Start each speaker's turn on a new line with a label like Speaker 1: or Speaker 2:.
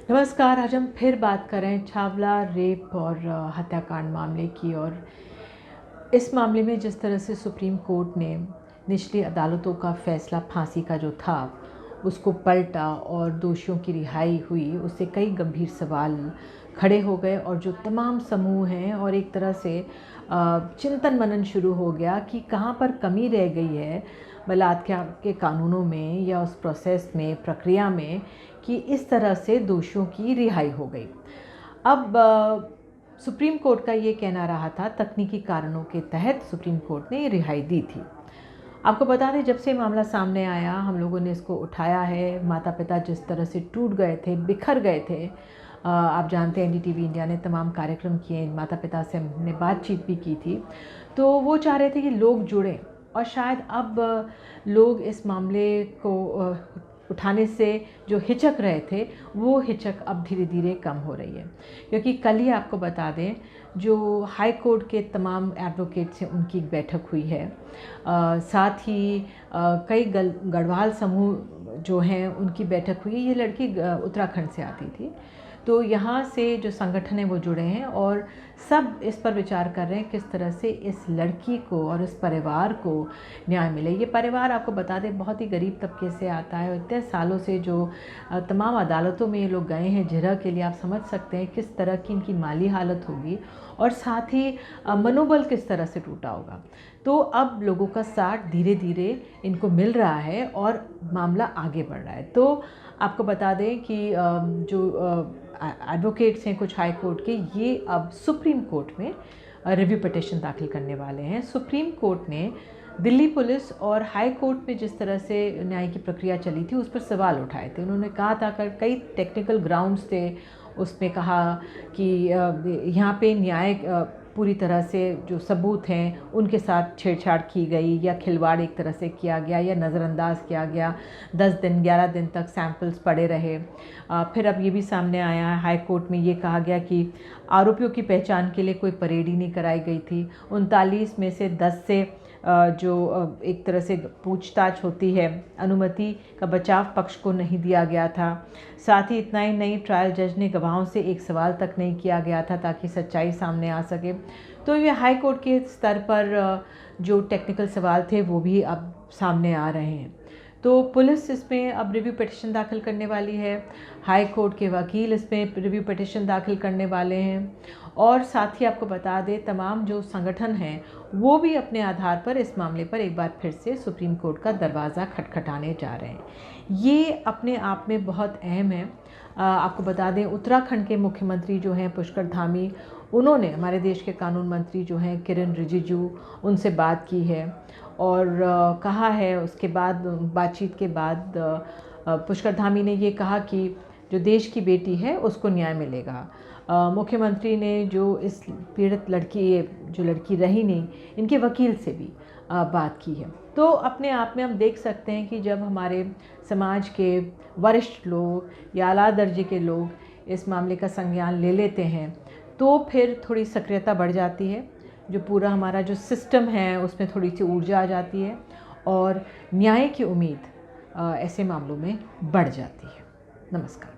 Speaker 1: नमस्कार। आज हम फिर बात करें छावला रेप और हत्याकांड मामले की। और इस मामले में जिस तरह से सुप्रीम कोर्ट ने निचली अदालतों का फैसला फांसी का जो था उसको पलटा और दोषियों की रिहाई हुई, उससे कई गंभीर सवाल खड़े हो गए और जो तमाम समूह हैं और एक तरह से चिंतन मनन शुरू हो गया कि कहाँ पर कमी रह गई है बलात्कार के कानूनों में या उस प्रोसेस में, प्रक्रिया में, कि इस तरह से दोषियों की रिहाई हो गई। अब सुप्रीम कोर्ट का ये कहना रहा था, तकनीकी कारणों के तहत सुप्रीम कोर्ट ने रिहाई दी थी। आपको बता दें, जब से मामला सामने आया हम लोगों ने इसको उठाया है। माता पिता जिस तरह से टूट गए थे, बिखर गए थे। आप जानते हैं एनडीटीवी इंडिया ने तमाम कार्यक्रम किए, माता पिता से हमने बातचीत भी की थी। तो वो चाह रहे थे कि लोग जुड़ें और शायद अब लोग इस मामले को उठाने से जो हिचक रहे थे वो हिचक अब धीरे धीरे कम हो रही है। क्योंकि कल ही आपको बता दें, जो हाई कोर्ट के तमाम एडवोकेट्स हैं उनकी एक बैठक हुई है। साथ ही कई गढ़वाल समूह जो हैं उनकी बैठक हुई। ये लड़की उत्तराखंड से आती थी, तो यहाँ से जो संगठन है वो जुड़े हैं और सब इस पर विचार कर रहे हैं किस तरह से इस लड़की को और इस परिवार को न्याय मिले। ये परिवार आपको बता दें बहुत ही गरीब तबके से आता है और इतने सालों से जो तमाम अदालतों में ये लोग गए हैं जिरह के लिए, आप समझ सकते हैं किस तरह की इनकी माली हालत होगी और साथ ही मनोबल किस तरह से टूटा होगा। तो अब लोगों का साथ धीरे धीरे इनको मिल रहा है और मामला आगे बढ़ रहा है। तो आपको बता दें कि जो एडवोकेट्स हैं कुछ हाई कोर्ट के, ये अब सुप्रीम कोर्ट में रिव्यू पिटिशन दाखिल करने वाले हैं। सुप्रीम कोर्ट ने दिल्ली पुलिस और हाई कोर्ट में जिस तरह से न्याय की प्रक्रिया चली थी उस पर सवाल उठाए थे। उन्होंने कहा था कि कई टेक्निकल ग्राउंड्स थे, उसमें कहा कि यहाँ पे न्याय पूरी तरह से जो सबूत हैं उनके साथ छेड़छाड़ की गई या खिलवाड़ एक तरह से किया गया या नज़रअंदाज किया गया। 10 दिन 11 दिन तक सैंपल्स पड़े रहे। फिर अब ये भी सामने आया है, हाई कोर्ट में ये कहा गया कि आरोपियों की पहचान के लिए कोई परेड ही नहीं कराई गई थी। 39 में से 10 से जो एक तरह से पूछताछ होती है, अनुमति का बचाव पक्ष को नहीं दिया गया था। साथ ही इतना ही नहीं, ट्रायल जज ने गवाहों से एक सवाल तक नहीं किया गया था ताकि सच्चाई सामने आ सके। तो ये हाई कोर्ट के स्तर पर जो टेक्निकल सवाल थे वो भी अब सामने आ रहे हैं। तो पुलिस इसमें अब रिव्यू पिटिशन दाखिल करने वाली है, हाई कोर्ट के वकील इसमें रिव्यू पिटिशन दाखिल करने वाले हैं और साथ ही आपको बता दें तमाम जो संगठन हैं वो भी अपने आधार पर इस मामले पर एक बार फिर से सुप्रीम कोर्ट का दरवाज़ा खटखटाने जा रहे हैं। ये अपने आप में बहुत अहम है। आपको बता दें, उत्तराखंड के मुख्यमंत्री जो हैं पुष्कर धामी, उन्होंने हमारे देश के कानून मंत्री जो हैं किरण रिजिजू, उनसे बात की है और कहा है, उसके बाद बातचीत के बाद पुष्कर धामी ने ये कहा कि जो देश की बेटी है उसको न्याय मिलेगा। मुख्यमंत्री ने जो इस पीड़ित लड़की, जो लड़की रही नहीं, इनके वकील से भी बात की है। तो अपने आप में हम देख सकते हैं कि जब हमारे समाज के वरिष्ठ लोग या आला दर्जे के लोग इस मामले का संज्ञान ले लेते हैं तो फिर थोड़ी सक्रियता बढ़ जाती है, जो पूरा हमारा जो सिस्टम है उसमें थोड़ी सी ऊर्जा आ जाती है और न्याय की उम्मीद ऐसे मामलों में बढ़ जाती है। नमस्कार।